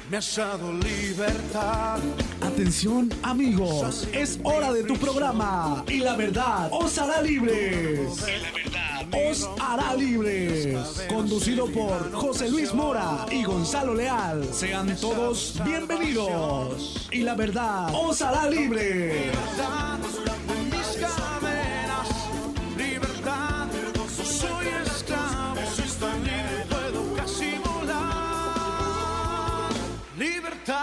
me has dado libertad. Atención amigos, es hora de tu programa y la verdad os hará libres. Os hará libres. Conducido por José Luis Mora y Gonzalo Leal. Sean todos bienvenidos. Y la verdad os hará libres. Libertad de mis cadenas, libertad, no soy esclavo, soy tan libre, puedo casi volar. Libertad.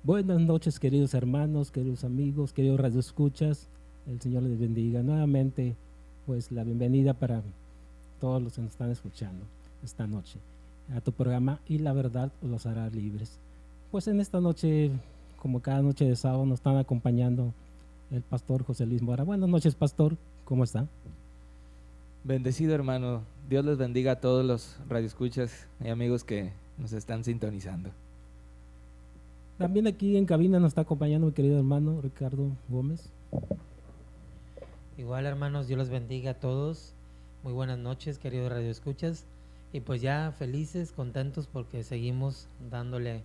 Buenas noches, queridos hermanos, queridos amigos, queridos radioescuchas. El Señor les bendiga. Nuevamente, pues la bienvenida para todos los que nos están escuchando esta noche a tu programa y la verdad los hará libres. Pues en esta noche, como cada noche de sábado, nos están acompañando el pastor José Luis Mora. Buenas noches, pastor, ¿cómo está? Bendecido hermano, Dios les bendiga a todos los radioescuchas y amigos que nos están sintonizando. También aquí en cabina nos está acompañando mi querido hermano Ricardo Gómez. Igual hermanos, Dios los bendiga a todos. Muy buenas noches, queridos radioescuchas. Y pues ya felices, contentos porque seguimos dándole,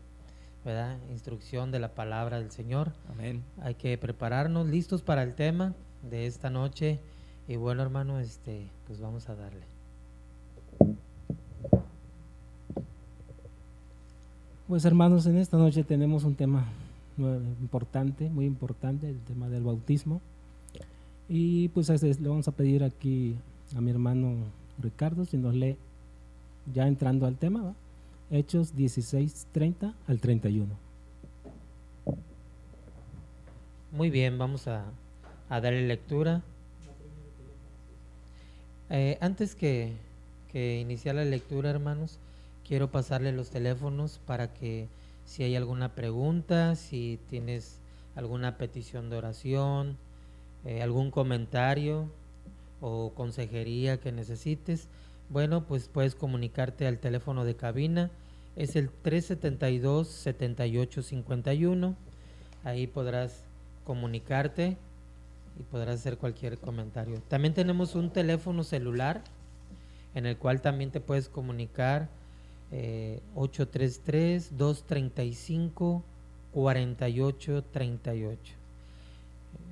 ¿verdad?, instrucción de la palabra del Señor. Amén. Hay que prepararnos, listos para el tema de esta noche. Y bueno hermano, pues vamos a darle. Pues hermanos, en esta noche tenemos un tema importante, muy importante, el tema del bautismo. Y pues le vamos a pedir aquí a mi hermano Ricardo si nos lee, ya entrando al tema, ¿va? Hechos 16:30 al 31. Muy bien, vamos a darle lectura. Antes que iniciar la lectura, hermanos, quiero pasarle los teléfonos para que si hay alguna pregunta, si tienes alguna petición de oración, algún comentario o consejería que necesites, bueno, pues puedes comunicarte al teléfono de cabina, es el 372-7851, ahí podrás comunicarte y podrás hacer cualquier comentario. También tenemos un teléfono celular en el cual también te puedes comunicar, 833-235-4838.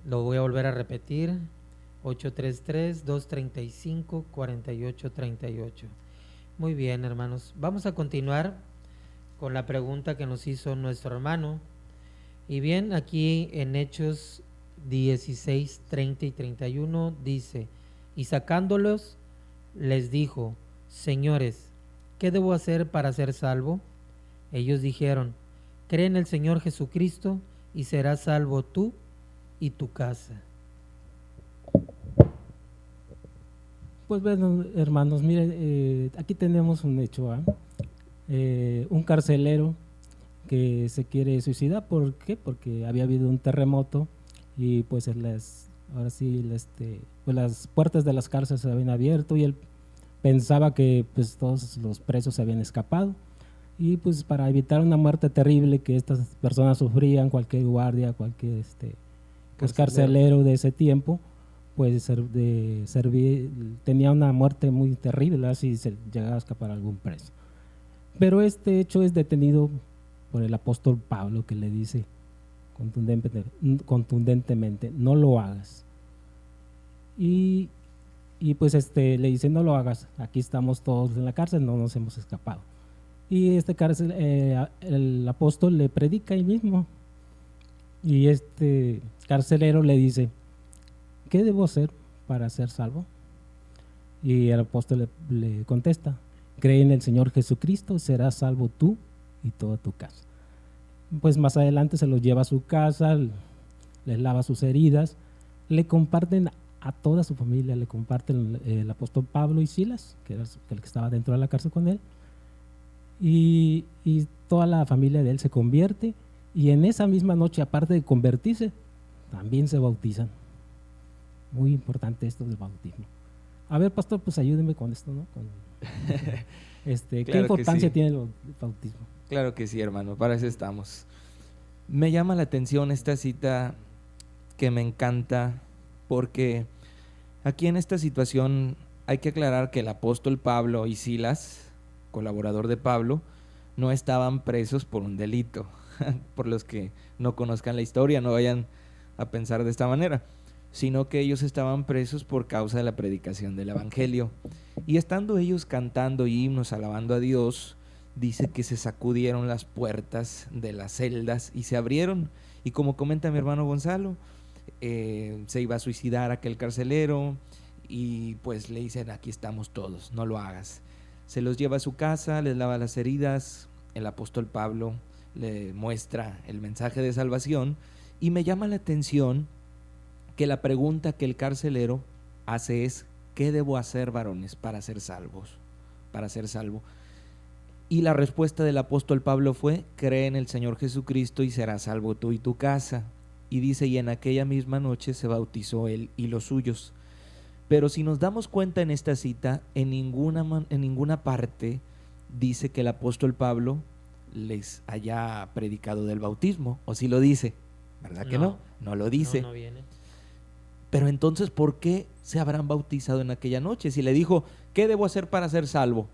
Lo voy a volver a repetir, 833-235-4838. Muy bien, hermanos, vamos a continuar con la pregunta que nos hizo nuestro hermano. Y bien, aquí en Hechos 16:30 y 31 dice: y sacándolos les dijo: señores, ¿qué debo hacer para ser salvo? Ellos dijeron: cree en el Señor Jesucristo y serás salvo tú y tu casa. Pues bueno, hermanos, miren, aquí tenemos un hecho, un carcelero que se quiere suicidar. ¿Por qué? Porque había habido un terremoto y pues ahora sí, pues las puertas de las cárceles se habían abierto y él pensaba que pues todos los presos se habían escapado, y pues para evitar una muerte terrible que estas personas sufrían, cualquier guardia, cualquier pues carcelero de ese tiempo, pues tenía una muerte muy terrible si se llegaba a escapar algún preso. Pero este hecho es detenido por el apóstol Pablo, que le dice contundentemente: no lo hagas. Y pues le dice: no lo hagas, aquí estamos todos en la cárcel, no nos hemos escapado. Y el apóstol le predica ahí mismo, y este carcelero le dice: ¿qué debo hacer para ser salvo? Y el apóstol le contesta: cree en el Señor Jesucristo, serás salvo tú y toda tu casa. Pues más adelante se los lleva a su casa, les lava sus heridas, le comparten a toda su familia, le comparten el apóstol Pablo y Silas, que era el que estaba dentro de la cárcel con él, y toda la familia de él se convierte, y en esa misma noche, aparte de convertirse, también se bautizan. Muy importante esto del bautismo. A ver, pastor, pues ayúdeme con esto, ¿no? ¿Qué importancia tiene el bautismo? Claro que sí, hermano, para eso estamos. Me llama la atención esta cita que me encanta, porque aquí en esta situación hay que aclarar que el apóstol Pablo y Silas, colaborador de Pablo, no estaban presos por un delito. Por los que no conozcan la historia, no vayan a pensar de esta manera, sino que ellos estaban presos por causa de la predicación del evangelio. Y estando ellos cantando himnos, alabando a Dios, dice que se sacudieron las puertas de las celdas y se abrieron. Y como comenta mi hermano Gonzalo, se iba a suicidar aquel carcelero y pues le dicen: aquí estamos todos, no lo hagas. Se los lleva a su casa, les lava las heridas. El apóstol Pablo le muestra el mensaje de salvación, y me llama la atención que la pregunta que el carcelero hace es: ¿qué debo hacer, varones, para ser salvos? Para ser salvo. Y la respuesta del apóstol Pablo fue: cree en el Señor Jesucristo y serás salvo tú y tu casa. Y dice: y en aquella misma noche se bautizó él y los suyos. Pero si nos damos cuenta en esta cita, en ninguna parte dice que el apóstol Pablo les haya predicado del bautismo, o si lo dice, ¿verdad que no? No lo dice. No viene. Pero entonces, ¿por qué se habrán bautizado en aquella noche? Si le dijo: ¿qué debo hacer para ser salvo?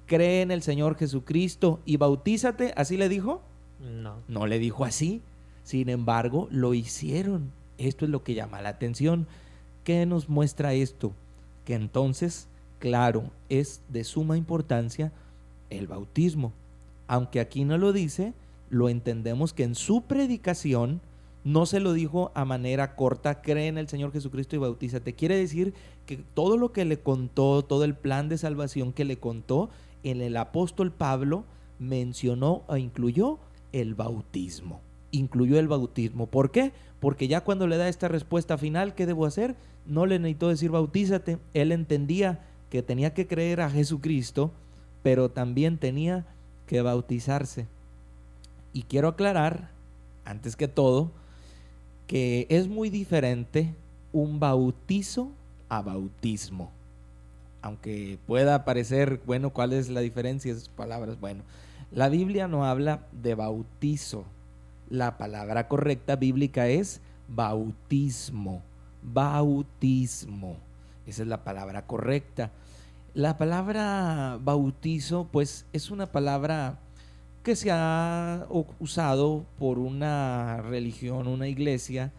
Cree en el Señor Jesucristo y bautízate, ¿así le dijo? No le dijo así. Sin embargo, lo hicieron. Esto es lo que llama la atención. ¿Qué nos muestra esto? Que entonces, claro, es de suma importancia el bautismo. Aunque aquí no lo dice, lo entendemos que en su predicación no se lo dijo a manera corta: cree en el Señor Jesucristo y bautízate. Quiere decir que todo lo que le contó, todo el plan de salvación que le contó, en el apóstol Pablo mencionó e incluyó el bautismo. Incluyó el bautismo. ¿Por qué? Porque ya cuando le da esta respuesta final: ¿qué debo hacer?, no le necesitó decir bautízate. Él entendía que tenía que creer a Jesucristo, pero también tenía que bautizarse. Y quiero aclarar, antes que todo, que es muy diferente un bautizo a bautismo. Aunque pueda parecer, bueno, ¿cuál es la diferencia de esas palabras? Bueno, la Biblia no habla de bautizo. La palabra correcta bíblica es bautismo. Bautismo. Esa es la palabra correcta. La palabra bautizo, pues, es una palabra que se ha usado por una religión, una iglesia,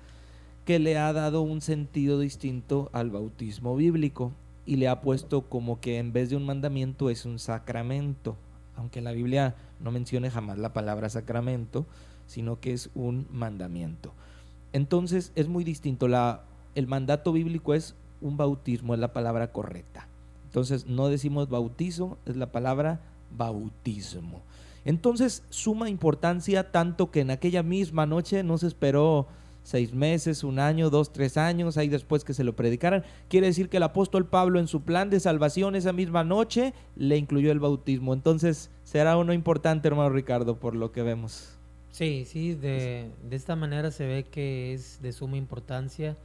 que le ha dado un sentido distinto al bautismo bíblico y le ha puesto como que en vez de un mandamiento es un sacramento, aunque la Biblia no mencione jamás la palabra sacramento, sino que es un mandamiento. Entonces es muy distinto. El mandato bíblico es un bautismo, es la palabra correcta. Entonces no decimos bautizo, es la palabra bautismo. Entonces suma importancia, tanto que en aquella misma noche no se esperó 6 meses, 1 año, 2, 3 años, ahí después que se lo predicaran. Quiere decir que el apóstol Pablo, en su plan de salvación, esa misma noche le incluyó el bautismo. Entonces será uno importante, hermano Ricardo, por lo que vemos. Sí, de esta manera se ve que es de suma importancia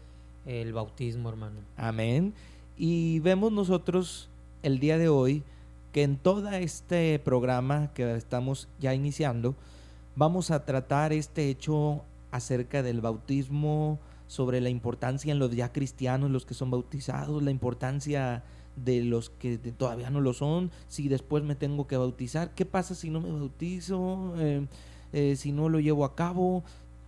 el bautismo, hermano. Amén. Y vemos nosotros el día de hoy que en todo este programa que estamos ya iniciando, vamos a tratar este hecho acerca del bautismo, sobre la importancia en los ya cristianos, los que son bautizados, la importancia de los que todavía no lo son, si después me tengo que bautizar, qué pasa si no me bautizo, si no lo llevo a cabo.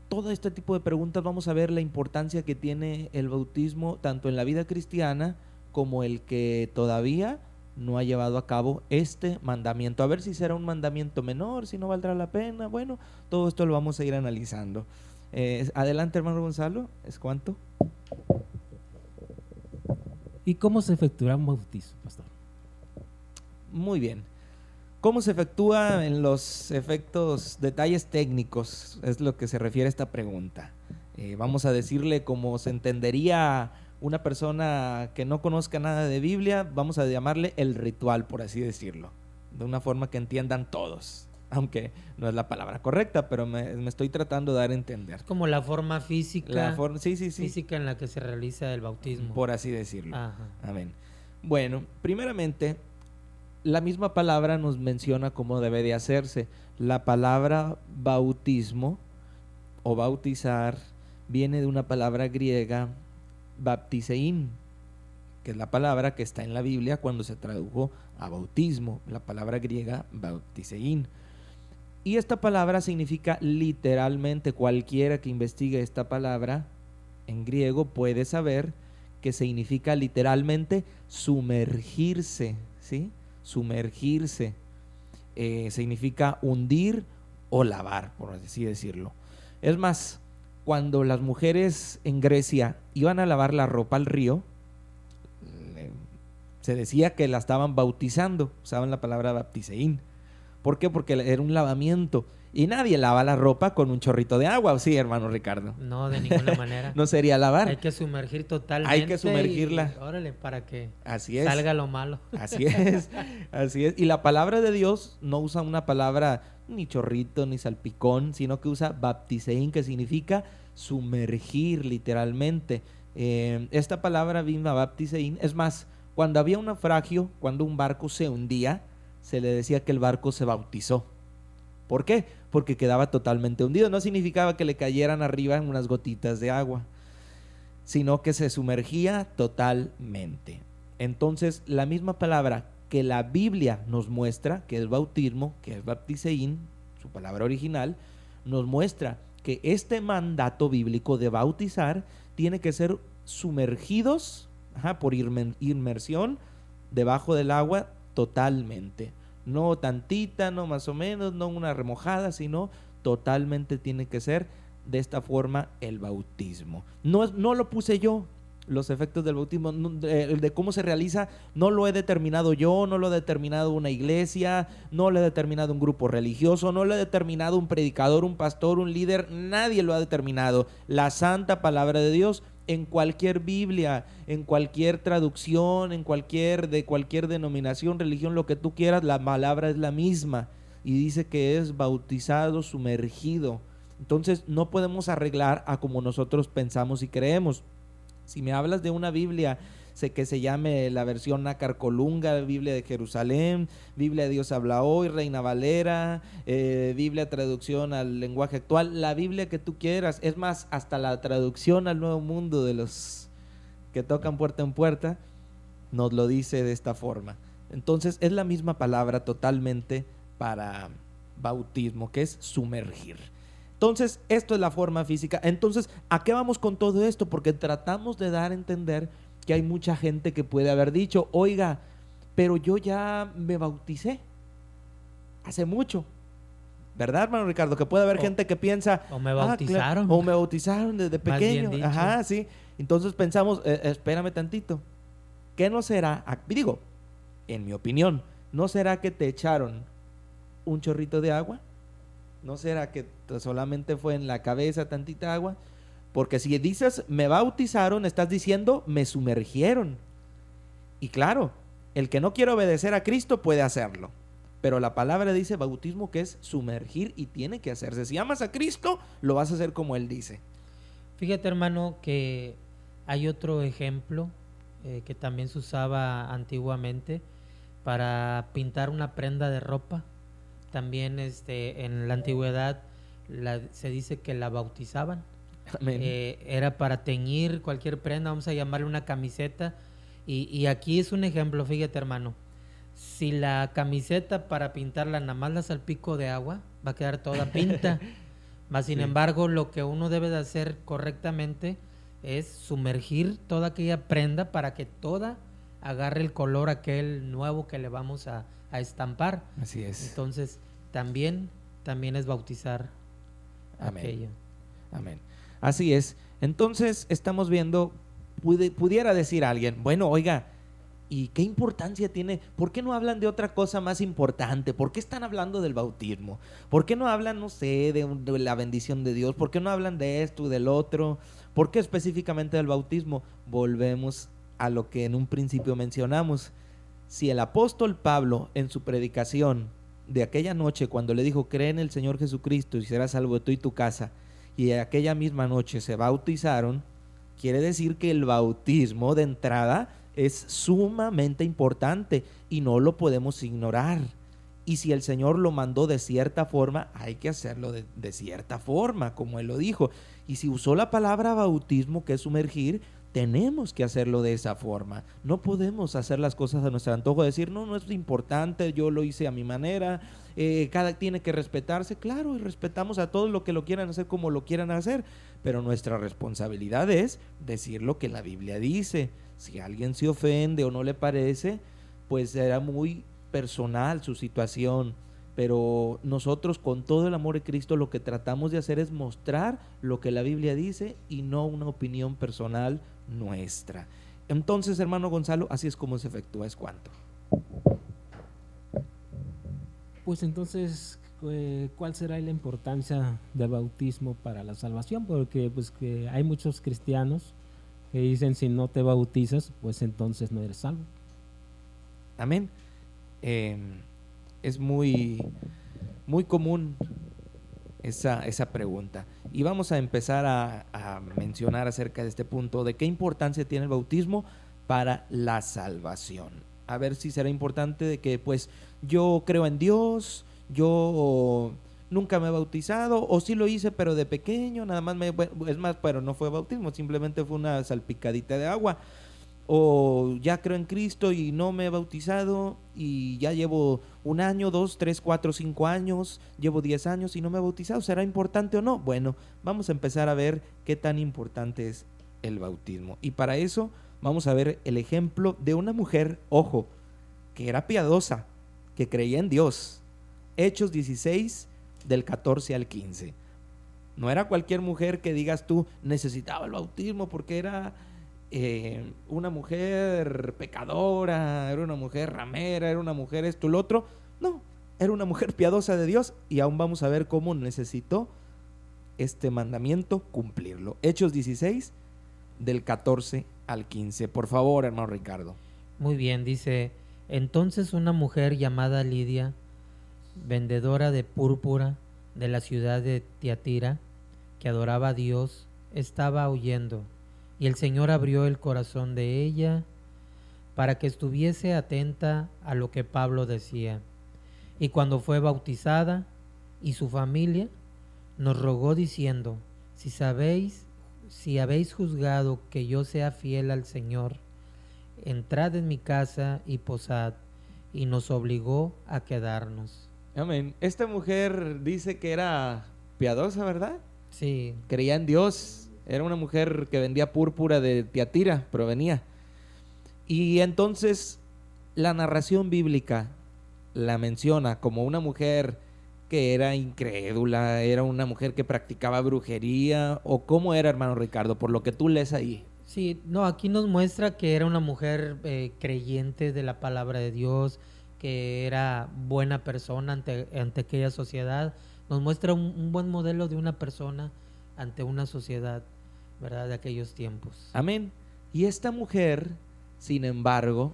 Todo este tipo de preguntas vamos a ver la importancia que tiene el bautismo, tanto en la vida cristiana como el que todavía no ha llevado a cabo este mandamiento. A ver si será un mandamiento menor, si no valdrá la pena. Bueno, todo esto lo vamos a ir analizando. Adelante, hermano Gonzalo, ¿es cuánto? ¿Y cómo se efectuará un bautizo, pastor? Muy bien. ¿Cómo se efectúa en los detalles técnicos? Es lo que se refiere a esta pregunta. Vamos a decirle como se entendería una persona que no conozca nada de Biblia, vamos a llamarle el ritual, por así decirlo, de una forma que entiendan todos, aunque no es la palabra correcta, pero me estoy tratando de dar a entender. Como la forma física, sí. física en la que se realiza el bautismo. Por así decirlo. Ajá. Amén. Bueno, primeramente, la misma palabra nos menciona cómo debe de hacerse. La palabra bautismo o bautizar viene de una palabra griega, baptisein, que es la palabra que está en la Biblia cuando se tradujo a bautismo, la palabra griega bautisein. Y esta palabra significa literalmente, cualquiera que investigue esta palabra en griego puede saber que significa literalmente sumergirse, ¿sí? Sumergirse. Significa hundir o lavar, por así decirlo. Es más, cuando las mujeres en Grecia iban a lavar la ropa al río, se decía que la estaban bautizando, usaban la palabra baptisein. ¿Por qué? Porque era un lavamiento. Y nadie lava la ropa con un chorrito de agua, ¿o sí, hermano Ricardo? No, de ninguna manera. No sería lavar. Hay que sumergir totalmente. Hay que sumergirla. Órale, para que Así es. salga lo malo. Así es, así es. Y la palabra de Dios no usa una palabra ni chorrito ni salpicón, sino que usa baptisein, que significa sumergir literalmente. Esta palabra misma, baptisein, es más, cuando había un naufragio, cuando un barco se hundía, se le decía que el barco se bautizó. ¿Por qué? Porque quedaba totalmente hundido. No significaba que le cayeran arriba en unas gotitas de agua, sino que se sumergía totalmente. Entonces, la misma palabra que la Biblia nos muestra, que es bautismo, que es baptisein, su palabra original, nos muestra que este mandato bíblico de bautizar tiene que ser sumergidos por inmersión debajo del agua totalmente. No tantita, no más o menos, no una remojada, sino totalmente tiene que ser de esta forma el bautismo. No lo puse yo, los efectos del bautismo, de cómo se realiza, no lo he determinado yo, no lo ha determinado una iglesia, no lo ha determinado un grupo religioso, no lo ha determinado un predicador, un pastor, un líder, nadie lo ha determinado. La santa palabra de Dios, en cualquier Biblia, en cualquier traducción, de cualquier denominación, religión, lo que tú quieras, la palabra es la misma y dice que es bautizado, sumergido. Entonces no podemos arreglar a como nosotros pensamos y creemos. Si me hablas de una Biblia que se llame la versión Nácar Colunga, Biblia de Jerusalén, Biblia de Dios habla hoy, Reina Valera, Biblia traducción al lenguaje actual, la Biblia que tú quieras, es más, hasta la traducción al Nuevo Mundo de los que tocan puerta en puerta, nos lo dice de esta forma. Entonces es la misma palabra totalmente para bautismo, que es sumergir. Entonces, esto es la forma física. Entonces, ¿a qué vamos con todo esto? Porque tratamos de dar a entender que hay mucha gente que puede haber dicho, oiga, pero yo ya me bauticé hace mucho. ¿Verdad, hermano Ricardo? Que puede haber gente que piensa... O me bautizaron. Claro, o me bautizaron desde pequeño. Ajá, sí. Entonces pensamos, espérame tantito. ¿Qué no será? Digo, en mi opinión, ¿no será que te echaron un chorrito de agua? ¿No será que solamente fue en la cabeza tantita agua? Porque si dices me bautizaron, estás diciendo me sumergieron. Y claro, el que no quiere obedecer a Cristo puede hacerlo. Pero la palabra dice bautismo, que es sumergir, y tiene que hacerse. Si amas a Cristo, lo vas a hacer como Él dice. Fíjate, hermano, que hay otro ejemplo que también se usaba antiguamente para pintar una prenda de ropa. También en la antigüedad se dice que la bautizaban. Era para teñir cualquier prenda, vamos a llamarle una camiseta. Y aquí es un ejemplo, fíjate, hermano. Si la camiseta para pintarla nada más la salpico de agua, va a quedar toda pinta. Más sin embargo, lo que uno debe de hacer correctamente es sumergir toda aquella prenda para que toda agarre el color aquel nuevo que le vamos a estampar. Así es. Entonces, también es bautizar. Amén. Aquello. Amén. Así es. Entonces, estamos viendo, pudiera decir alguien, bueno, oiga, ¿y qué importancia tiene? ¿Por qué no hablan de otra cosa más importante? ¿Por qué están hablando del bautismo? ¿Por qué no hablan, no sé, de la bendición de Dios? ¿Por qué no hablan de esto y del otro? ¿Por qué específicamente del bautismo? Volvemos a lo que en un principio mencionamos. Si el apóstol Pablo en su predicación de aquella noche, cuando le dijo, cree en el Señor Jesucristo y serás salvo tú y tu casa, y aquella misma noche se bautizaron, quiere decir que el bautismo de entrada es sumamente importante y no lo podemos ignorar. Y si el Señor lo mandó de cierta forma, hay que hacerlo de cierta forma, como Él lo dijo. Y si usó la palabra bautismo, que es sumergir, tenemos que hacerlo de esa forma. No podemos hacer las cosas a nuestro antojo, decir, no, no es importante, yo lo hice a mi manera, cada tiene que respetarse. Claro, y respetamos a todos lo que lo quieran hacer como lo quieran hacer, pero nuestra responsabilidad es decir lo que la Biblia dice. Si alguien se ofende o no le parece, pues será muy personal su situación, pero nosotros con todo el amor de Cristo lo que tratamos de hacer es mostrar lo que la Biblia dice y no una opinión personal nuestra. Entonces, hermano Gonzalo, así es como se efectúa. ¿Es cuánto? Pues entonces, ¿cuál será la importancia del bautismo para la salvación? Porque pues que hay muchos cristianos que dicen, si no te bautizas, pues entonces no eres salvo. Amén. Es muy común esa pregunta. Y vamos a empezar a mencionar acerca de este punto, de qué importancia tiene el bautismo para la salvación. A ver si será importante de que pues yo creo en Dios, yo nunca me he bautizado, o sí lo hice pero de pequeño, nada más es más, pero no fue bautismo, simplemente fue una salpicadita de agua. O ya creo en Cristo y no me he bautizado y ya llevo 1 año, 2, 3, 4, 5 años, llevo 10 años y no me he bautizado. ¿Será importante o no? Bueno, vamos a empezar a ver qué tan importante es el bautismo. Y para eso vamos a ver el ejemplo de una mujer, ojo, que era piadosa, que creía en Dios. Hechos 16, del 14 al 15. No era cualquier mujer que digas tú necesitaba el bautismo porque era una mujer pecadora, era una mujer ramera, era una mujer esto, lo otro. No, era una mujer piadosa de Dios, y aún vamos a ver cómo necesitó este mandamiento cumplirlo. Hechos 16, del 14 al 15. Por favor, hermano Ricardo. Muy bien, dice: entonces una mujer llamada Lidia, vendedora de púrpura de la ciudad de Tiatira, que adoraba a Dios, estaba oyendo, y el Señor abrió el corazón de ella para que estuviese atenta a lo que Pablo decía. Y cuando fue bautizada y su familia, nos rogó diciendo: si habéis juzgado que yo sea fiel al Señor, entrad en mi casa y posad. Y nos obligó a quedarnos. Amén. Esta mujer dice que era piadosa, ¿verdad? Sí. Creía en Dios. Era una mujer que vendía púrpura de Tiatira, provenía. Y entonces la narración bíblica la menciona como una mujer que era incrédula, era una mujer que practicaba brujería, o cómo era, hermano Ricardo, por lo que tú lees ahí. Sí, no, aquí nos muestra que era una mujer creyente de la palabra de Dios, que era buena persona ante aquella sociedad. Nos muestra un buen modelo de una persona ante una sociedad, ¿verdad?, de aquellos tiempos. Amén. Y esta mujer, sin embargo,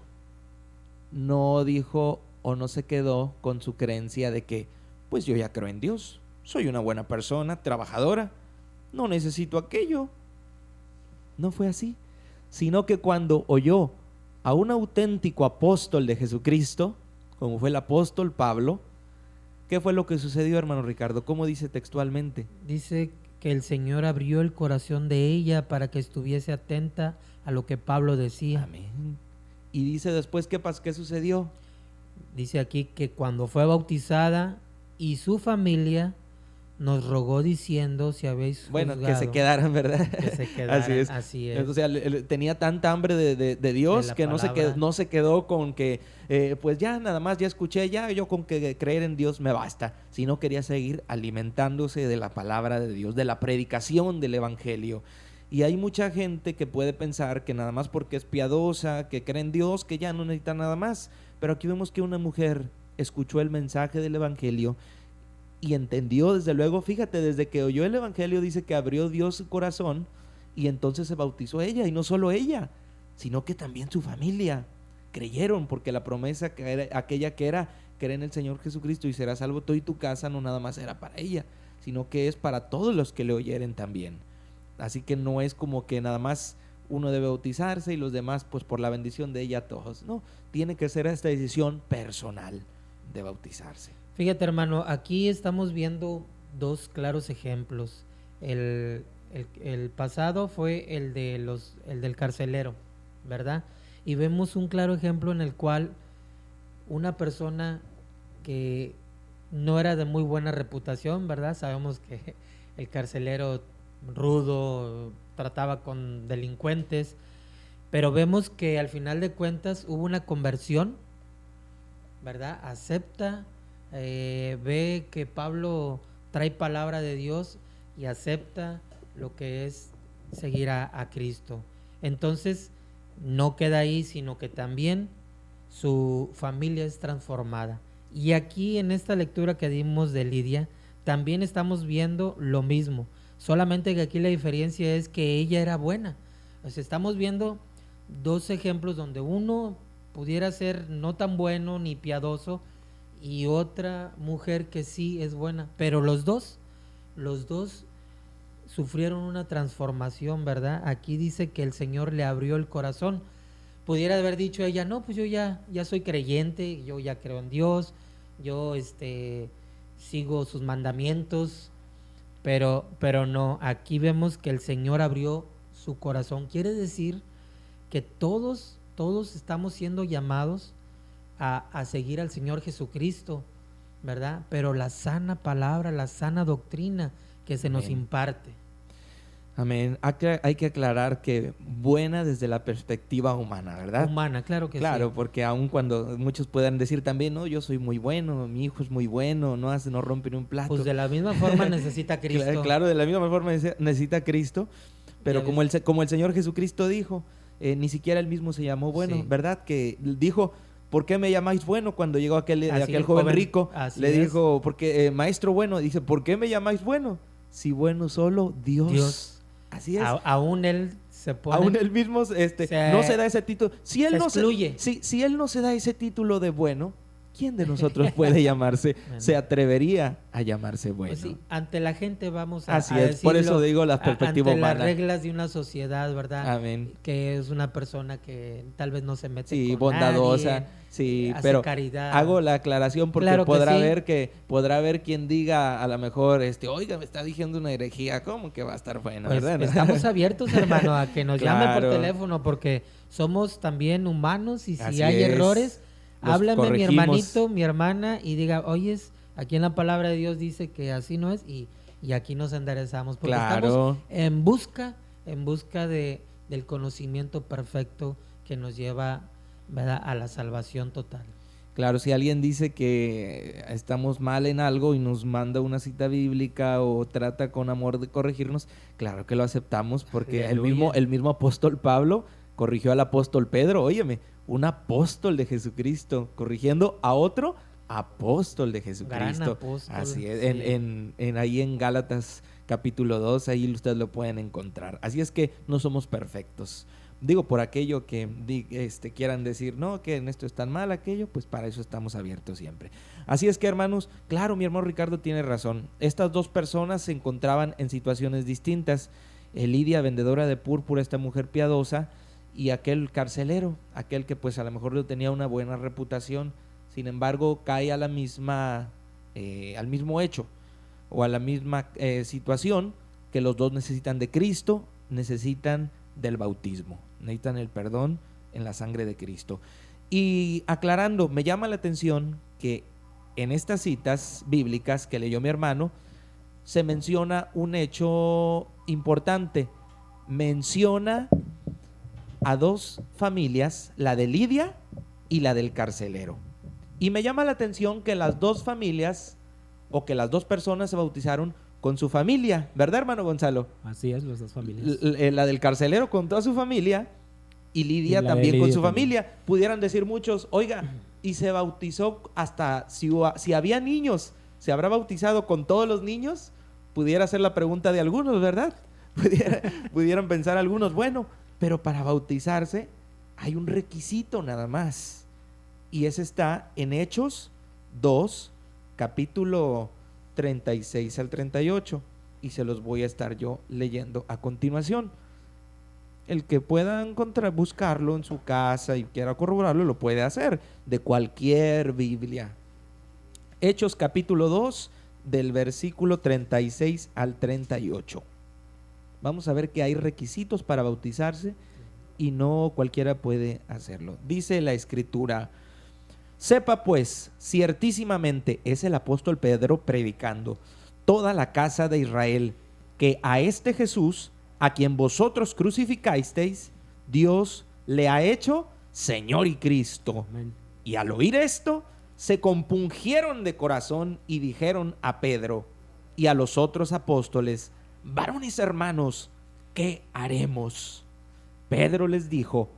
no dijo o no se quedó con su creencia de que, pues yo ya creo en Dios, soy una buena persona, trabajadora, no necesito aquello. No fue así, sino que cuando oyó a un auténtico apóstol de Jesucristo, como fue el apóstol Pablo, ¿qué fue lo que sucedió, hermano Ricardo? ¿Cómo dice textualmente? Dice que el Señor abrió el corazón de ella para que estuviese atenta a lo que Pablo decía. Amén. Y dice después, ¿qué sucedió? Dice aquí que cuando fue bautizada y su familia, nos rogó diciendo: si habéis juzgado. Bueno, que se quedaran, ¿verdad? Que se quedaran, así es. O sea, tenía tanta hambre de Dios de que palabra. no se quedó con que, pues ya nada más, ya escuché, ya yo con que creer en Dios me basta. Sino quería seguir alimentándose de la palabra de Dios, de la predicación del Evangelio. Y hay mucha gente que puede pensar que nada más porque es piadosa, que cree en Dios, que ya no necesita nada más. Pero aquí vemos que una mujer escuchó el mensaje del Evangelio y entendió, desde luego, fíjate, desde que oyó el Evangelio dice que abrió Dios su corazón, y entonces se bautizó ella, y no solo ella, sino que también su familia creyeron, porque la promesa que era aquella que era: cree en el Señor Jesucristo y serás salvo tú y tu casa, no nada más era para ella, sino que es para todos los que le oyeren también. Así que no es como que nada más uno debe bautizarse y los demás pues por la bendición de ella todos. No, tiene que ser esta decisión personal de bautizarse. Fíjate, hermano, aquí estamos viendo dos claros ejemplos. el pasado fue el del carcelero, ¿verdad? Y vemos un claro ejemplo en el cual una persona que no era de muy buena reputación, ¿verdad? Sabemos que el carcelero rudo trataba con delincuentes, pero vemos que al final de cuentas hubo una conversión, ¿verdad? Acepta, ve que Pablo trae palabra de Dios y acepta lo que es seguir a Cristo. Entonces, no queda ahí, sino que también su familia es transformada. Y aquí en esta lectura que dimos de Lidia, también estamos viendo lo mismo, solamente que aquí la diferencia es que ella era buena. O sea, estamos viendo dos ejemplos donde uno pudiera ser no tan bueno ni piadoso y otra mujer que sí es buena, pero los dos sufrieron una transformación, ¿verdad? Aquí dice que el Señor le abrió el corazón. Pudiera haber dicho ella, no, pues yo ya soy creyente, yo ya creo en Dios, yo sigo sus mandamientos, pero no, aquí vemos que el Señor abrió su corazón. Quiere decir que todos estamos siendo llamados a seguir al Señor Jesucristo, ¿verdad? Pero la sana palabra, la sana doctrina que se nos imparte. Amén. Hay que aclarar que buena desde la perspectiva humana, ¿verdad? Humana, claro que sí. Claro, porque aun cuando muchos puedan decir también, no, yo soy muy bueno, mi hijo es muy bueno, no rompe ni un plato. Pues de la misma forma necesita Cristo. Claro, de la misma forma necesita Cristo, pero como el Señor Jesucristo dijo, ni siquiera él mismo se llamó bueno, Sí. ¿verdad? Que dijo, ¿por qué me llamáis bueno? Cuando llegó aquel Así joven joven, rico, así le es. dijo, porque maestro bueno, dice, ¿por qué me llamáis bueno? Si bueno solo Dios. Así es. Aún él se pone. Aún él mismo no se da ese título. Si él se no excluye. si él no se da ese título de bueno, ¿quién de nosotros puede llamarse, Bueno. se atrevería a llamarse bueno? Pues sí, ante la gente vamos a Así a es, por decirlo, eso digo la perspectiva ante humana. las reglas de una sociedad, ¿verdad? Amén. Que es una persona que tal vez no se mete Sí, con bondadosa, nadie, sí, hace pero caridad. hago la aclaración porque Claro que podrá haber quien diga a lo mejor, oiga, me está diciendo una herejía, ¿cómo que va a estar bueno, Pues verdad? estamos abiertos, hermano, a que nos llamen por Claro. teléfono porque somos también humanos y si Así hay es. errores, Los háblame mi corregimos. hermanito, mi hermana y diga, oyes, aquí en la palabra de Dios dice que así no es y aquí nos enderezamos porque Claro. estamos en busca del conocimiento perfecto que nos lleva, ¿verdad?, a la salvación total. Claro, si alguien dice que estamos mal en algo y nos manda una cita bíblica o trata con amor de corregirnos, claro que lo aceptamos porque Aleluya. el mismo apóstol Pablo corrigió al apóstol Pedro, óyeme, un apóstol de Jesucristo corrigiendo a otro apóstol de Jesucristo. Gran apóstol, Así es, sí. ahí en Gálatas capítulo 2, ahí ustedes lo pueden encontrar. Así es que no somos perfectos. Digo, por aquello que quieran decir, no, que en esto es tan mal, aquello, pues para eso estamos abiertos siempre. Así es que, hermanos, claro, mi hermano Ricardo tiene razón. Estas dos personas se encontraban en situaciones distintas. Lidia, vendedora de púrpura, esta mujer piadosa, y aquel carcelero, aquel que pues a lo mejor no tenía una buena reputación, sin embargo cae a la misma, al mismo hecho o a la misma situación, que los dos necesitan de Cristo, necesitan del bautismo, necesitan el perdón en la sangre de Cristo. Y aclarando, me llama la atención que en estas citas bíblicas que leyó mi hermano, se menciona un hecho importante, menciona a dos familias, la de Lidia y la del carcelero. Y me llama la atención que las dos familias o que las dos personas se bautizaron con su familia, ¿verdad, hermano Gonzalo? Así es, las dos familias. La del carcelero con toda su familia y Lidia Y la de también con Lidia su también. familia. Pudieran decir muchos, oiga, y se bautizó hasta, si había niños, ¿se habrá bautizado con todos los niños? Pudiera ser la pregunta de algunos, ¿verdad? Pudieran pensar algunos, bueno, pero para bautizarse hay un requisito nada más. Y ese está en Hechos 2, capítulo 36 al 38. Y se los voy a estar yo leyendo a continuación. El que pueda buscarlo en su casa y quiera corroborarlo, lo puede hacer, de cualquier Biblia. Hechos capítulo 2, del versículo 36 al 38. Vamos a ver que hay requisitos para bautizarse y no cualquiera puede hacerlo. Dice la Escritura: sepa pues ciertísimamente, es el apóstol Pedro predicando, toda la casa de Israel, que a este Jesús, a quien vosotros crucificasteis, Dios le ha hecho Señor y Cristo. Amén. Y al oír esto, se compungieron de corazón y dijeron a Pedro y a los otros apóstoles: varones hermanos, ¿qué haremos? Pedro les dijo: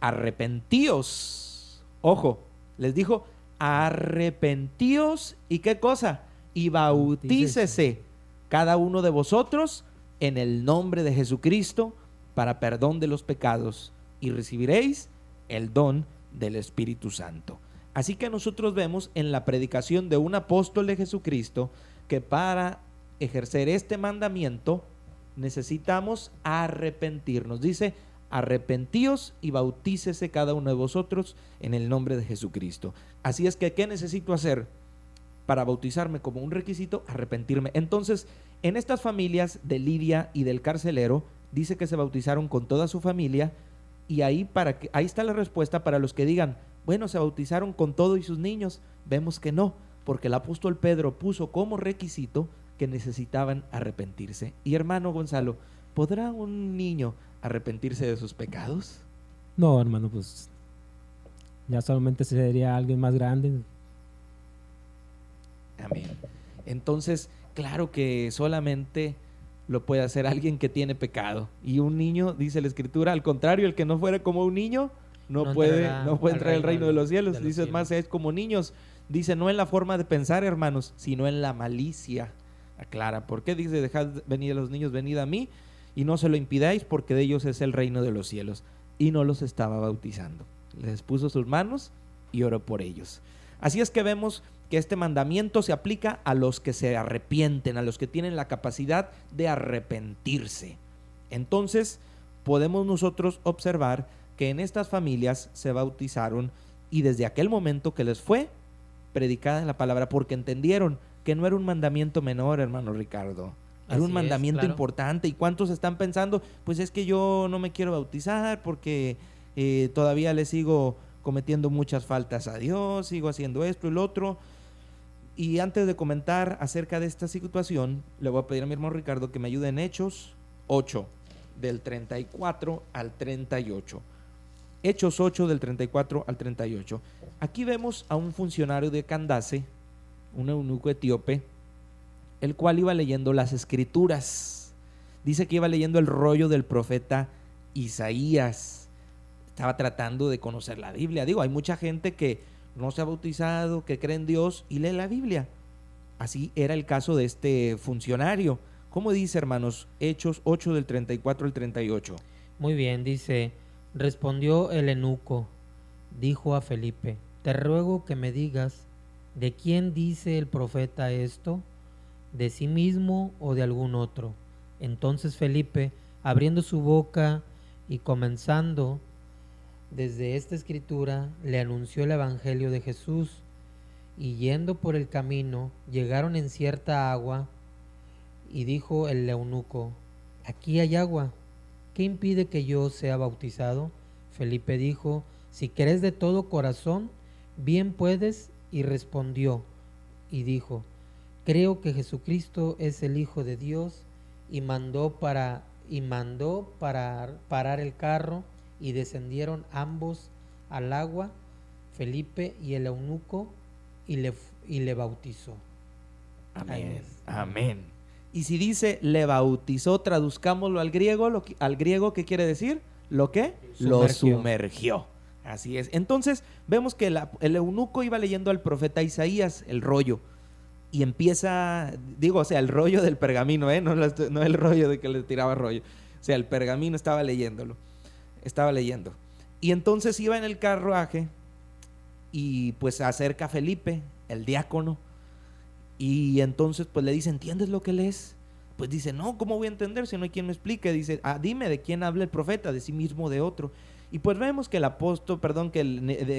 arrepentíos. Ojo, les dijo: arrepentíos. ¿Y qué cosa? Y bautícese cada uno de vosotros en el nombre de Jesucristo para perdón de los pecados, y recibiréis el don del Espíritu Santo. Así que nosotros vemos en la predicación de un apóstol de Jesucristo que para ejercer este mandamiento necesitamos arrepentirnos. Dice: arrepentíos y bautícese cada uno de vosotros en el nombre de Jesucristo. Así es que, ¿qué necesito hacer para bautizarme? Como un requisito, arrepentirme. Entonces, en estas familias de Lidia y del carcelero, dice que se bautizaron con toda su familia, y ahí está la respuesta para los que digan: bueno, se bautizaron con todo y sus niños. Vemos que no, porque el apóstol Pedro puso como requisito que necesitaban arrepentirse. Y hermano Gonzalo, ¿podrá un niño arrepentirse de sus pecados? No, hermano, pues ya solamente sería alguien más grande. Amén. Entonces, claro que solamente lo puede hacer alguien que tiene pecado. Y un niño, dice la Escritura, al contrario, el que no fuera como un niño no puede entrar al reino de los cielos. Dice más, es como niños. Dice, no en la forma de pensar, hermanos, sino en la malicia. Aclara, ¿por qué? Dice: dejad venir a los niños, venid a mí, y no se lo impidáis, porque de ellos es el reino de los cielos. Y no los estaba bautizando. Les puso sus manos y oró por ellos. Así es que vemos que este mandamiento se aplica a los que se arrepienten, a los que tienen la capacidad de arrepentirse. Entonces, podemos nosotros observar que en estas familias se bautizaron, y desde aquel momento que les fue predicada la palabra, porque entendieron que no era un mandamiento menor, hermano Ricardo. Era un mandamiento importante. ¿Y cuántos están pensando? Pues es que yo no me quiero bautizar porque todavía le sigo cometiendo muchas faltas a Dios, sigo haciendo esto y lo otro. Y antes de comentar acerca de esta situación, le voy a pedir a mi hermano Ricardo que me ayude en Hechos 8, del 34 al 38. Hechos 8, del 34 al 38. Aquí vemos a un funcionario de Candace, un eunuco etíope, el cual iba leyendo las Escrituras. Dice que iba leyendo el rollo del profeta Isaías. Estaba tratando de conocer la Biblia. Digo, hay mucha gente que no se ha bautizado, que cree en Dios y lee la Biblia. Así era el caso de este funcionario. ¿Cómo dice, hermanos? Hechos 8, del 34 al 38. Muy bien, dice: respondió el eunuco, dijo a Felipe: te ruego que me digas, ¿de quién dice el profeta esto? ¿De sí mismo o de algún otro? Entonces Felipe, abriendo su boca y comenzando desde esta escritura, le anunció el evangelio de Jesús. Y yendo por el camino, llegaron en cierta agua, y dijo el eunuco: aquí hay agua, ¿qué impide que yo sea bautizado? Felipe dijo: si crees de todo corazón, bien puedes. Y respondió y dijo: creo que Jesucristo es el Hijo de Dios. Y mandó parar el carro, y descendieron ambos al agua, Felipe y el eunuco, y le bautizó. Amén. Amén. Y si dice le bautizó, traduzcámoslo al griego. Al griego, ¿qué quiere decir? ¿Lo qué? Lo sumergió. Así es. Entonces vemos que el eunuco iba leyendo al profeta Isaías el rollo, y empieza, el rollo del pergamino, no el rollo de que le tiraba rollo. O sea, el pergamino estaba leyendo. Y entonces iba en el carruaje, y pues se acerca Felipe, el diácono, y entonces pues le dice: ¿entiendes lo que lees? Pues dice: no, ¿cómo voy a entender si no hay quien me explique? Dice: dime, ¿de quién habla el profeta? ¿De sí mismo o de otro? Y pues vemos que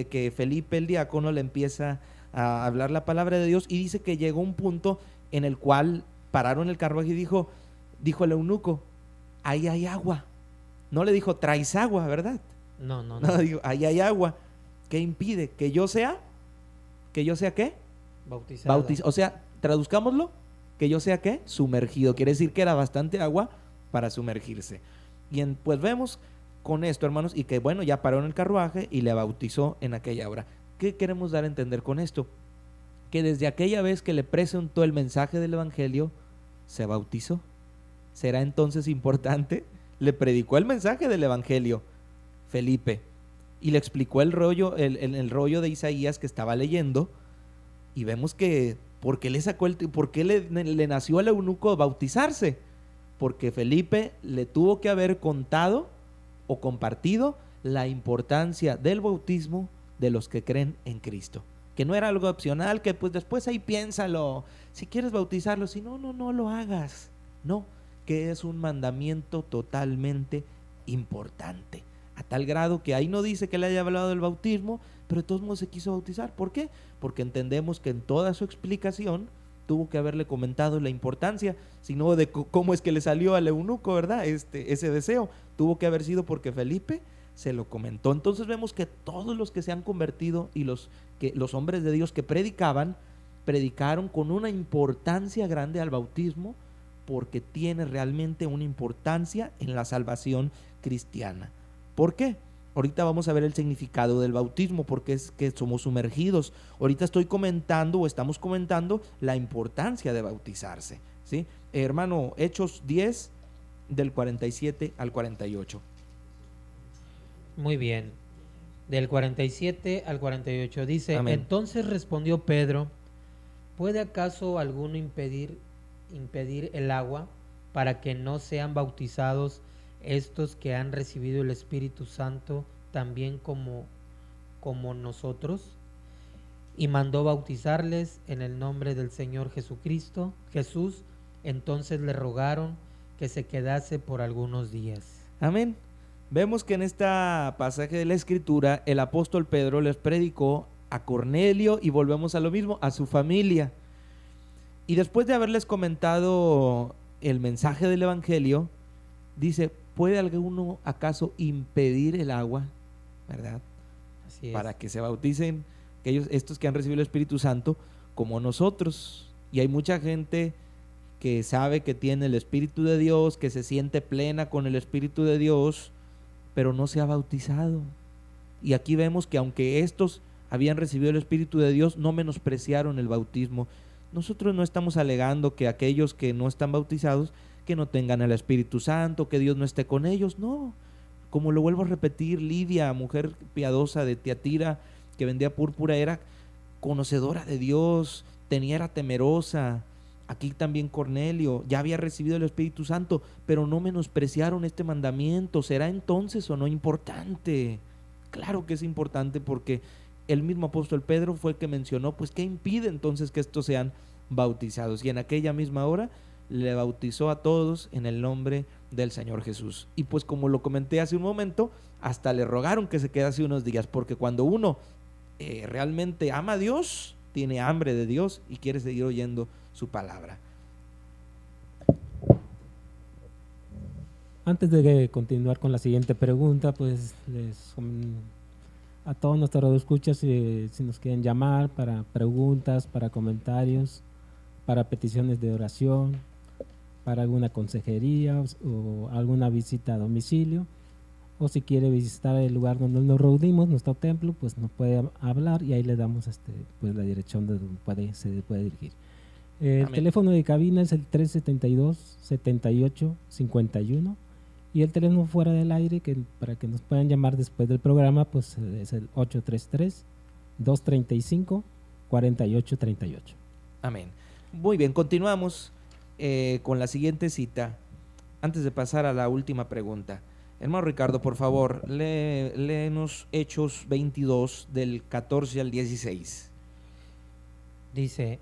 que Felipe el diácono le empieza a hablar la palabra de Dios, y dice que llegó un punto en el cual pararon el carruaje y dijo el eunuco: ahí hay agua. No le dijo, traes agua, ¿verdad? No, no, No, no. dijo, ahí hay agua. ¿Qué impide? ¿Que yo sea? ¿Que yo sea qué? Bautizada. O sea, traduzcámoslo, que yo sea qué? Sumergido. Quiere decir que era bastante agua para sumergirse. Pues vemos con esto, hermanos, y que bueno, ya paró en el carruaje y le bautizó en aquella hora. ¿Qué queremos dar a entender con esto? Que desde aquella vez que le presentó el mensaje del Evangelio, se bautizó. ¿Será entonces importante? Le predicó el mensaje del Evangelio Felipe y le explicó el rollo, el rollo de Isaías que estaba leyendo, y vemos que ¿por qué le nació al eunuco bautizarse? Porque Felipe le tuvo que haber contado o compartido la importancia del bautismo de los que creen en Cristo, que no era algo opcional, que pues después ahí piénsalo, si quieres bautizarlo, si no, no lo hagas. No, que es un mandamiento totalmente importante, a tal grado que ahí no dice que le haya hablado del bautismo, pero de todos modos se quiso bautizar. ¿Por qué? Porque entendemos que en toda su explicación tuvo que haberle comentado la importancia, sino de cómo es que le salió al eunuco, ¿verdad? Ese deseo tuvo que haber sido porque Felipe se lo comentó. Entonces vemos que todos los que se han convertido y los hombres de Dios que predicaron con una importancia grande al bautismo, porque tiene realmente una importancia en la salvación cristiana. ¿Por qué? Ahorita vamos a ver el significado del bautismo, porque es que somos sumergidos. Ahorita estamos comentando la importancia de bautizarse, ¿sí? Hermano, Hechos 10, del 47 al 48. Muy bien. Del 47 al 48 dice: Amén. Entonces respondió Pedro: ¿puede acaso alguno impedir el agua para que no sean bautizados estos que han recibido el Espíritu Santo también como nosotros? Y mandó bautizarles en el nombre del Señor Jesucristo. Jesús. Entonces le rogaron que se quedase por algunos días. Amén. Vemos que en esta pasaje de la Escritura el apóstol Pedro les predicó a Cornelio, y volvemos a lo mismo, a su familia. Y después de haberles comentado el mensaje del Evangelio, dice: ¿puede alguno acaso impedir el agua? ¿Verdad? Así es. Para que se bauticen estos que han recibido el Espíritu Santo como nosotros. Y hay mucha gente que sabe que tiene el Espíritu de Dios, que se siente plena con el Espíritu de Dios, pero no se ha bautizado. Y aquí vemos que aunque estos habían recibido el Espíritu de Dios, no menospreciaron el bautismo. Nosotros no estamos alegando que aquellos que no están bautizados, que no tengan el Espíritu Santo, que Dios no esté con ellos. No, como lo vuelvo a repetir, Lidia, mujer piadosa de Tiatira, que vendía púrpura, era conocedora de Dios, era temerosa. Aquí también Cornelio ya había recibido el Espíritu Santo, pero no menospreciaron este mandamiento. ¿Será entonces o no importante? Claro que es importante, porque el mismo apóstol Pedro fue el que mencionó, pues, ¿qué impide entonces que estos sean bautizados? Y en aquella misma hora le bautizó a todos en el nombre del Señor Jesús. Y pues, como lo comenté hace un momento, hasta le rogaron que se quedase unos días, porque cuando uno realmente ama a Dios, tiene hambre de Dios y quiere seguir oyendo su palabra. Antes de continuar con la siguiente pregunta, pues a todos nuestros radioescuchas, si nos quieren llamar para preguntas, para comentarios, para peticiones de oración, para alguna consejería o alguna visita a domicilio, o si quiere visitar el lugar donde nos reunimos, nuestro templo, pues nos puede hablar y ahí le damos pues la dirección de donde se puede dirigir. El Amén. teléfono de cabina es el 372-7851, y el teléfono fuera del aire, para que nos puedan llamar después del programa, pues es el 833-235-4838. Amén. Muy bien, continuamos con la siguiente cita. Antes de pasar a la última pregunta, hermano Ricardo, por favor, léenos Hechos 22 del 14 al 16. Dice: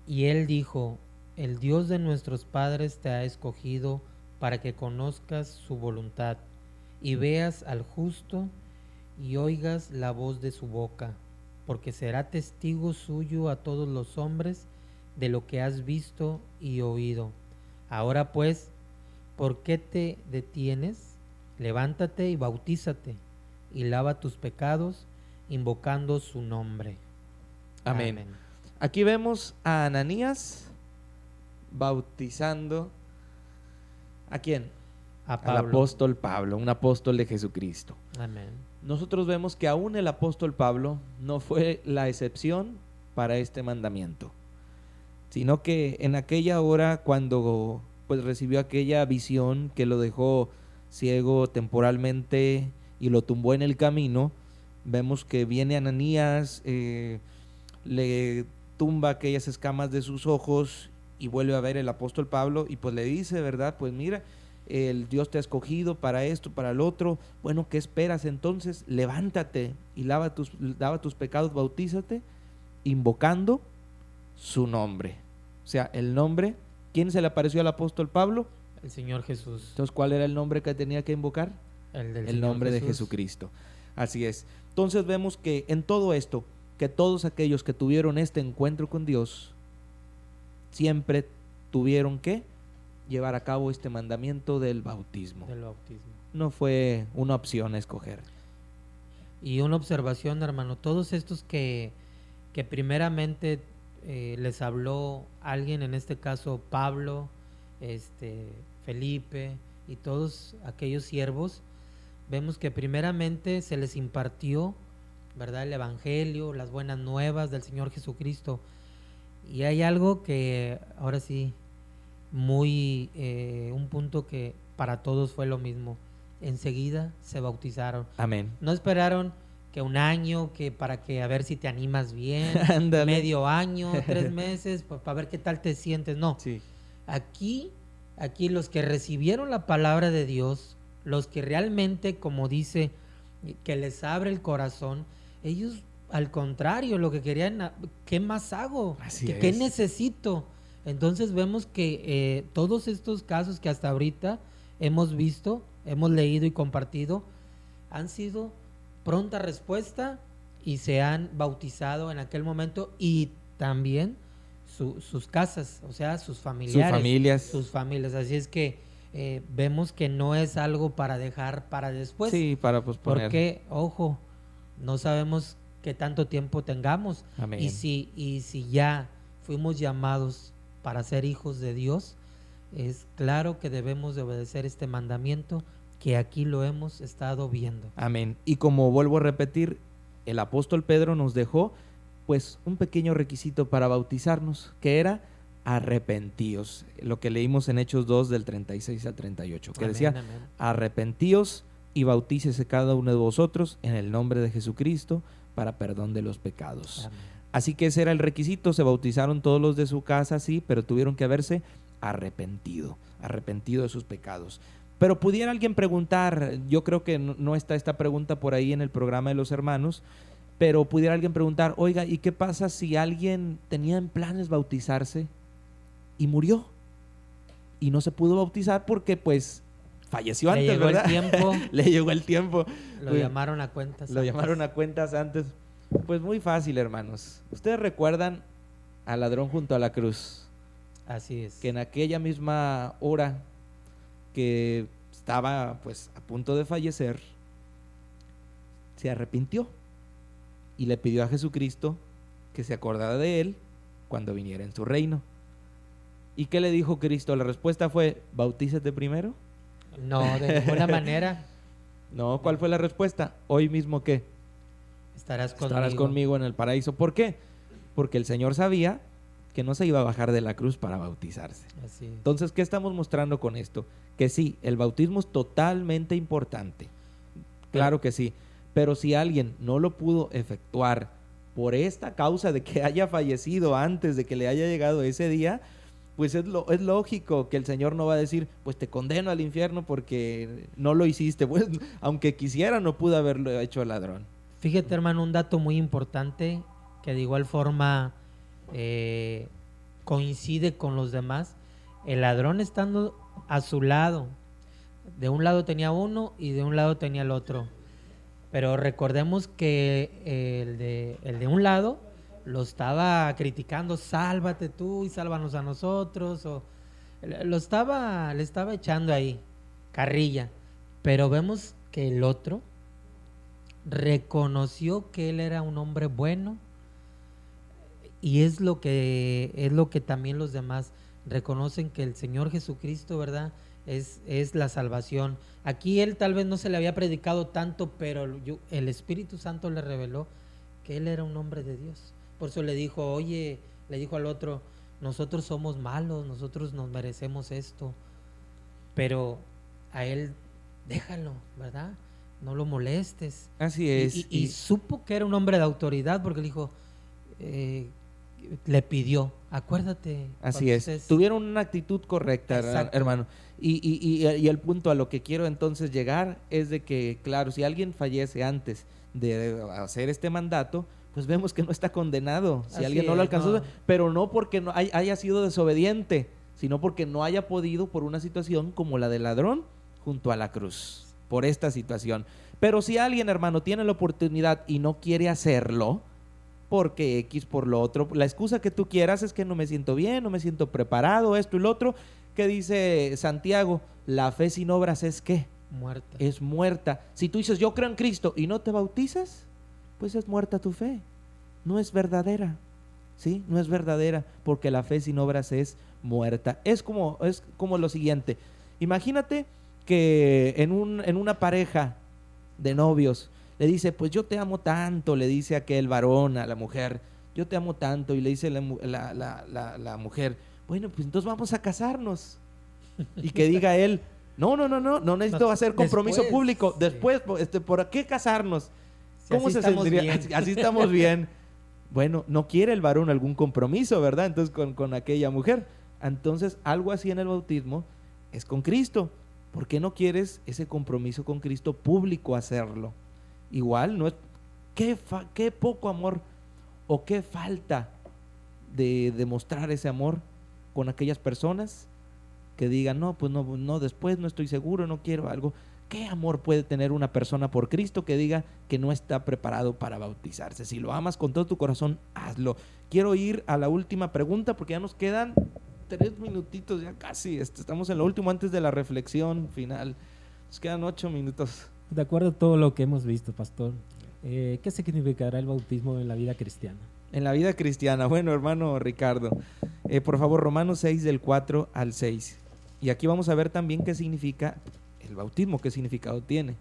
y él dijo: el Dios de nuestros padres te ha escogido para que conozcas su voluntad y veas al justo y oigas la voz de su boca, porque será testigo suyo a todos los hombres de lo que has visto y oído. Ahora pues, ¿por qué te detienes? Levántate y bautízate, y lava tus pecados, invocando su nombre. Amén. Aquí vemos a Ananías bautizando ¿a quién? A Al Pablo. apóstol Pablo, un apóstol de Jesucristo. Amén. Nosotros vemos que aún el apóstol Pablo no fue la excepción para este mandamiento, sino que en aquella hora, cuando pues recibió aquella visión que lo dejó ciego temporalmente y lo tumbó en el camino, vemos que viene Ananías, le tumba aquellas escamas de sus ojos y vuelve a ver el apóstol Pablo y pues le dice, ¿verdad? Pues mira, el Dios te ha escogido para esto, para el otro. Bueno, ¿qué esperas entonces? Levántate y lava tus pecados, bautízate, invocando su nombre. O sea, el nombre, ¿quién se le apareció al apóstol Pablo? El Señor Jesús. Entonces, ¿cuál era el nombre que tenía que invocar? El El nombre de Jesucristo. Así es. Entonces vemos que en todo esto, que todos aquellos que tuvieron este encuentro con Dios, siempre tuvieron que llevar a cabo este mandamiento del bautismo. Del bautismo. No fue una opción escoger. Y una observación, hermano, todos estos que primeramente les habló alguien, en este caso Pablo, Felipe y todos aquellos siervos, vemos que primeramente se les impartió, ¿verdad?, el evangelio, las buenas nuevas del Señor Jesucristo. Y hay algo que ahora sí, muy un punto que para todos fue lo mismo. Enseguida se bautizaron. Amén. No esperaron que un año, que para que a ver si te animas bien, Ándale. medio año, 3 meses, para ver qué tal te sientes. No, Sí. aquí los que recibieron la palabra de Dios, los que realmente, como dice, que les abre el corazón, ellos al contrario, lo que querían, ¿qué más hago? Así ¿Qué es. necesito? Entonces vemos que todos estos casos que hasta ahorita hemos visto, hemos leído y compartido, han sido pronta respuesta y se han bautizado en aquel momento, y también sus casas, o sea, sus familiares, sus familias. Así es que vemos que no es algo para dejar para después. Sí, para posponer. Porque, ojo, no sabemos qué tanto tiempo tengamos. Amén. Y si ya fuimos llamados para ser hijos de Dios, es claro que debemos de obedecer este mandamiento que aquí lo hemos estado viendo. Amén. Y como vuelvo a repetir, el apóstol Pedro nos dejó pues un pequeño requisito para bautizarnos, que era arrepentíos. Lo que leímos en Hechos 2 del 36 al 38, que Amén, decía, amén. arrepentíos y bautícese cada uno de vosotros en el nombre de Jesucristo para perdón de los pecados. Amén. Así que ese era el requisito. Se bautizaron todos los de su casa, sí, pero tuvieron que haberse arrepentido de sus pecados. Pero pudiera alguien preguntar, yo creo que no está esta pregunta por ahí en el programa de los hermanos, pero pudiera alguien preguntar, oiga, ¿y qué pasa si alguien tenía en planes bautizarse y murió? Y no se pudo bautizar porque pues falleció Le antes, llegó ¿verdad? el tiempo, Le llegó el tiempo. lo Pues, llamaron a cuentas. lo antes. llamaron a cuentas antes. Pues muy fácil, hermanos. Ustedes recuerdan al ladrón junto a la cruz, Así es. que en aquella misma hora que estaba pues a punto de fallecer, se arrepintió y le pidió a Jesucristo que se acordara de él cuando viniera en su reino. ¿Y qué le dijo Cristo? La respuesta fue, bautízate primero. No, de ninguna manera. No, ¿cuál fue la respuesta? Hoy mismo, ¿qué? Estarás Conmigo en el paraíso. ¿Por qué? Porque el Señor sabía que no se iba a bajar de la cruz para bautizarse. Así es. Entonces, ¿qué estamos mostrando con esto? Que sí, el bautismo es totalmente importante. Claro que sí. Pero si alguien no lo pudo efectuar por esta causa de que haya fallecido antes de que le haya llegado ese día, pues es lógico que el Señor no va a decir, pues te condeno al infierno porque no lo hiciste. Pues, aunque quisiera, no pudo haberlo hecho el ladrón. Fíjate, hermano, un dato muy importante que de igual forma coincide con los demás. El ladrón estando a su lado, de un lado tenía uno y de un lado tenía el otro. Pero recordemos que el de un lado lo estaba criticando, sálvate tú y sálvanos a nosotros. le estaba echando ahí carrilla, pero vemos que el otro reconoció que él era un hombre bueno, y es lo que también los demás reconocen, que el Señor Jesucristo, ¿verdad?, es la salvación. Aquí él tal vez no se le había predicado tanto, pero el Espíritu Santo le reveló que él era un hombre de Dios. Por eso le dijo al otro, nosotros somos malos, nosotros nos merecemos esto, pero a él déjalo, ¿verdad? No lo molestes. Así es. Y supo que era un hombre de autoridad, porque le dijo, le pidió, acuérdate. Así es. Tuvieron una actitud correcta, Exacto. hermano. Y el punto a lo que quiero entonces llegar es de que, claro, si alguien fallece antes de hacer este mandato, pues vemos que no está condenado. Si Así alguien no lo es, alcanzó, no. pero no porque no haya sido desobediente, sino porque no haya podido por una situación como la del ladrón junto a la cruz, por esta situación. Pero si alguien, hermano, tiene la oportunidad y no quiere hacerlo, porque X, por lo otro, la excusa que tú quieras es que no me siento bien, no me siento preparado, esto y lo otro, que dice Santiago, la fe sin obras es ¿qué? Muerta. Es muerta. Si tú dices yo creo en Cristo y no te bautizas, pues es muerta tu fe, no es verdadera, ¿sí? No es verdadera, porque la fe sin obras es muerta. Es como lo siguiente, imagínate que en una pareja de novios le dice, pues yo te amo tanto, le dice aquel varón a la mujer, yo te amo tanto, y le dice la mujer, bueno, pues entonces vamos a casarnos. Y que diga él, no necesito hacer compromiso Después, público, sí. después, ¿por qué casarnos? Si ¿Cómo así se estamos sentiría? bien. Así estamos bien. Bueno, no quiere el varón algún compromiso, ¿verdad? Entonces con aquella mujer. Entonces algo así en el bautismo es con Cristo. ¿Por qué no quieres ese compromiso con Cristo público hacerlo? Igual, no es qué poco amor o qué falta de demostrar ese amor con aquellas personas que digan, no, pues no, después no estoy seguro, no quiero algo. ¿Qué amor puede tener una persona por Cristo que diga que no está preparado para bautizarse? Si lo amas con todo tu corazón, hazlo. Quiero ir a la última pregunta porque ya nos quedan 3 minutitos, ya casi. Estamos en lo último antes de la reflexión final. Nos quedan 8 minutos. De acuerdo a todo lo que hemos visto, pastor, ¿qué significará el bautismo en la vida cristiana? En la vida cristiana, bueno, hermano Ricardo, por favor, Romanos 6 del 4 al 6. Y aquí vamos a ver también qué significa el bautismo, qué significado tiene.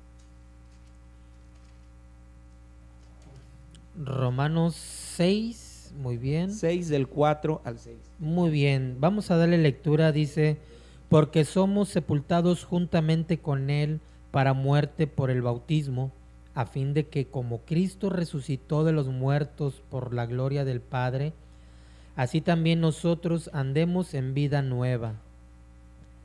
Romanos 6, muy bien. 6 del 4 al 6. Muy bien, vamos a darle lectura, dice, porque somos sepultados juntamente con él para muerte por el bautismo, a fin de que como Cristo resucitó de los muertos por la gloria del Padre, así también nosotros andemos en vida nueva.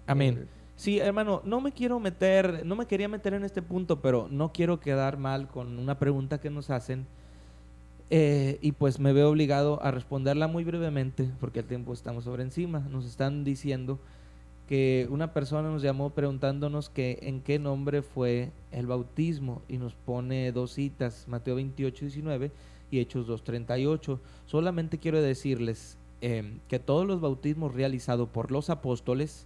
Amén. Sí, hermano, no me quería meter en este punto, pero no quiero quedar mal con una pregunta que nos hacen, y pues me veo obligado a responderla muy brevemente, porque el tiempo estamos sobre encima. Nos están diciendo que una persona nos llamó preguntándonos que en qué nombre fue el bautismo, y nos pone 2 citas, Mateo 28:19 y Hechos 2:38. Solamente quiero decirles que todos los bautismos realizados por los apóstoles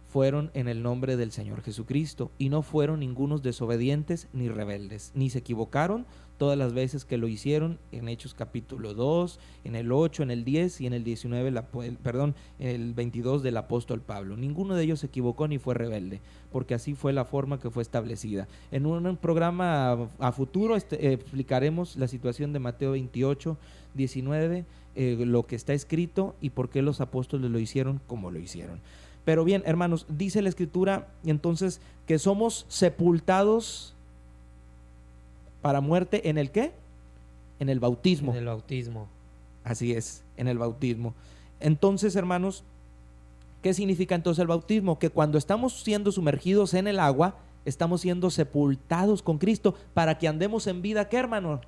fueron en el nombre del Señor Jesucristo, y no fueron ningunos desobedientes ni rebeldes, ni se equivocaron todas las veces que lo hicieron, en Hechos capítulo 2, en el 8, en el 10 y en el 19, en el 22 del apóstol Pablo. Ninguno de ellos se equivocó ni fue rebelde, porque así fue la forma que fue establecida. En un programa a futuro explicaremos la situación de Mateo 28, 19, lo que está escrito y por qué los apóstoles lo hicieron como lo hicieron. Pero bien, hermanos, dice la Escritura entonces que somos sepultados para muerte, ¿en el qué? En el bautismo. En el bautismo. Así es, en el bautismo. Entonces, hermanos, ¿qué significa entonces el bautismo? Que cuando estamos siendo sumergidos en el agua, estamos siendo sepultados con Cristo para que andemos en vida, ¿qué, hermano?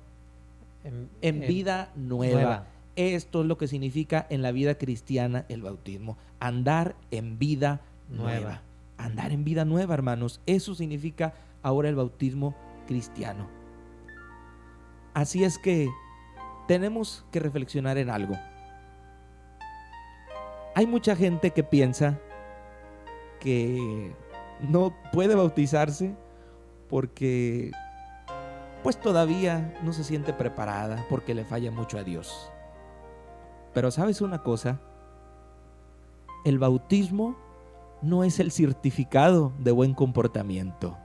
En vida nueva. Esto es lo que significa en la vida cristiana el bautismo, andar en vida nueva. Andar en vida nueva, hermanos, eso significa ahora el bautismo cristiano. Así es que tenemos que reflexionar en algo. Hay mucha gente que piensa que no puede bautizarse porque pues todavía no se siente preparada, porque le falla mucho a Dios. Pero ¿sabes una cosa? El bautismo no es el certificado de buen comportamiento.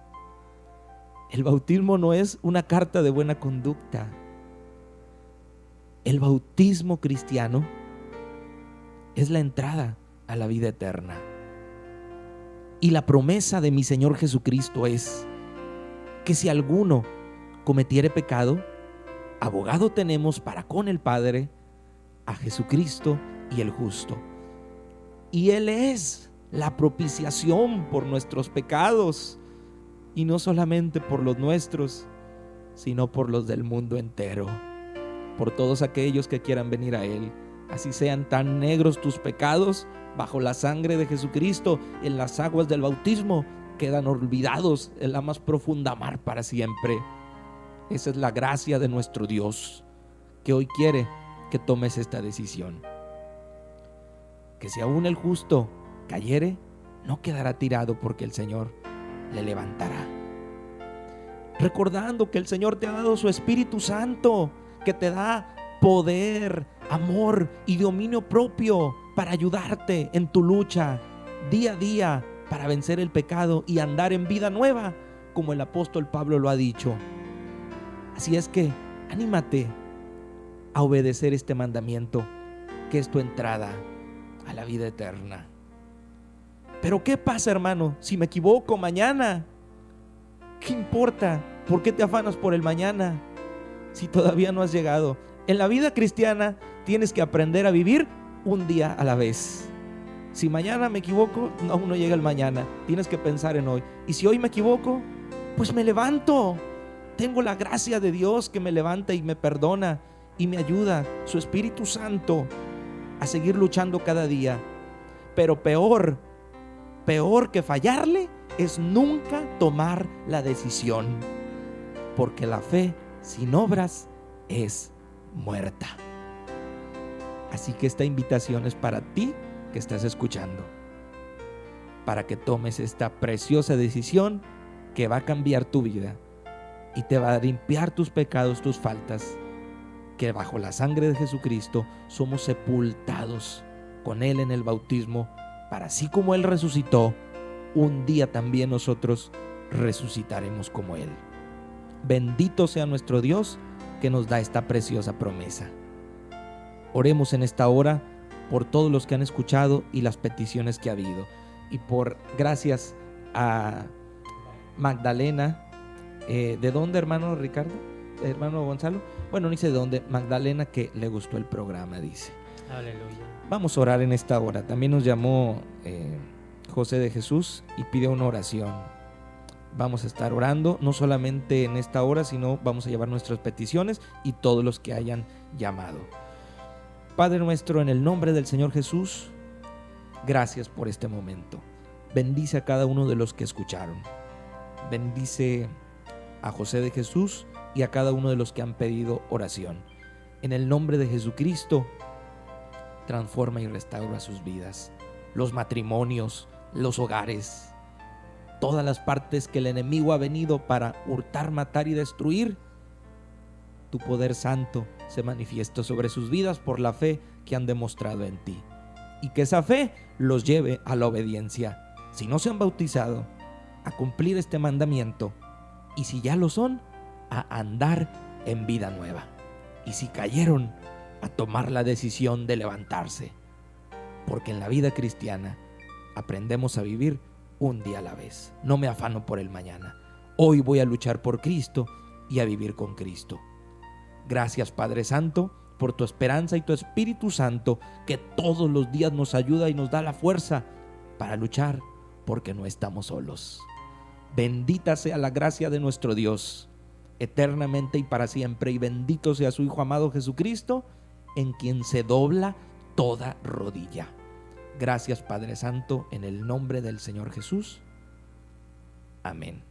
El bautismo no es una carta de buena conducta. El bautismo cristiano es la entrada a la vida eterna. Y la promesa de mi Señor Jesucristo es que si alguno cometiere pecado, abogado tenemos para con el Padre, a Jesucristo y el justo. Y Él es la propiciación por nuestros pecados, y no solamente por los nuestros, sino por los del mundo entero, por todos aquellos que quieran venir a Él. Así sean tan negros tus pecados, bajo la sangre de Jesucristo, en las aguas del bautismo, quedan olvidados en la más profunda mar para siempre. Esa es la gracia de nuestro Dios, que hoy quiere que tomes esta decisión. Que si aún el justo cayere, no quedará tirado, porque el Señor le levantará. Recordando que el Señor te ha dado su Espíritu Santo, que te da poder, amor y dominio propio para ayudarte en tu lucha día a día para vencer el pecado y andar en vida nueva, como el apóstol Pablo lo ha dicho. Así es que anímate a obedecer este mandamiento, que es tu entrada a la vida eterna. Pero ¿qué pasa, hermano, si me equivoco mañana? ¿Qué importa? ¿Por qué te afanas por el mañana si todavía no has llegado? En la vida cristiana tienes que aprender a vivir un día a la vez. Si mañana me equivoco, aún no llega el mañana. Tienes que pensar en hoy. Y si hoy me equivoco, pues me levanto. Tengo la gracia de Dios que me levanta y me perdona y me ayuda, su Espíritu Santo, a seguir luchando cada día. Pero peor que fallarle es nunca tomar la decisión, porque la fe sin obras es muerta. Así que esta invitación es para ti que estás escuchando, para que tomes esta preciosa decisión que va a cambiar tu vida y te va a limpiar tus pecados, tus faltas, que bajo la sangre de Jesucristo somos sepultados con Él en el bautismo, para así como Él resucitó, un día también nosotros resucitaremos como Él. Bendito sea nuestro Dios que nos da esta preciosa promesa. Oremos en esta hora por todos los que han escuchado y las peticiones que ha habido, y por gracias a Magdalena. ¿De dónde, hermano Ricardo? Hermano Gonzalo. Bueno, no dice de dónde. Magdalena, que le gustó el programa, dice. Aleluya. Vamos a orar en esta hora. También nos llamó José de Jesús y pide una oración. Vamos a estar orando, no solamente en esta hora, sino vamos a llevar nuestras peticiones y todos los que hayan llamado. Padre nuestro, en el nombre del Señor Jesús, gracias por este momento. Bendice a cada uno de los que escucharon. Bendice a José de Jesús y a cada uno de los que han pedido oración. En el nombre de Jesucristo, transforma y restaura sus vidas, los matrimonios, los hogares, todas las partes que el enemigo ha venido para hurtar, matar y destruir. Tu poder santo se manifiesta sobre sus vidas por la fe que han demostrado en ti, y que esa fe los lleve a la obediencia. Si no se han bautizado, a cumplir este mandamiento, y si ya lo son, a andar en vida nueva, y si cayeron, a tomar la decisión de levantarse, porque en la vida cristiana aprendemos a vivir un día a la vez. No me afano por el mañana. Hoy voy a luchar por Cristo y a vivir con Cristo. Gracias, Padre Santo, por tu esperanza y tu Espíritu Santo, que todos los días nos ayuda y nos da la fuerza para luchar, porque no estamos solos. Bendita sea la gracia de nuestro Dios, eternamente y para siempre, y bendito sea su Hijo amado Jesucristo, en quien se dobla toda rodilla. Gracias, Padre Santo, en el nombre del Señor Jesús. Amén.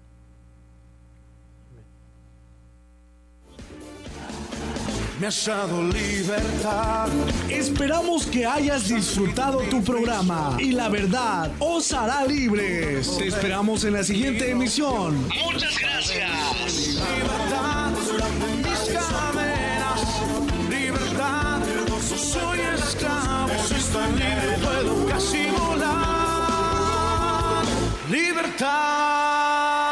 me has dado libertad. Esperamos que hayas disfrutado tu programa y la verdad os hará libres. Te esperamos en la siguiente emisión. Muchas gracias. Libertad de mis cadenas, libertad, no soy esclavo, soy tan libre, puedo casi volar. Libertad.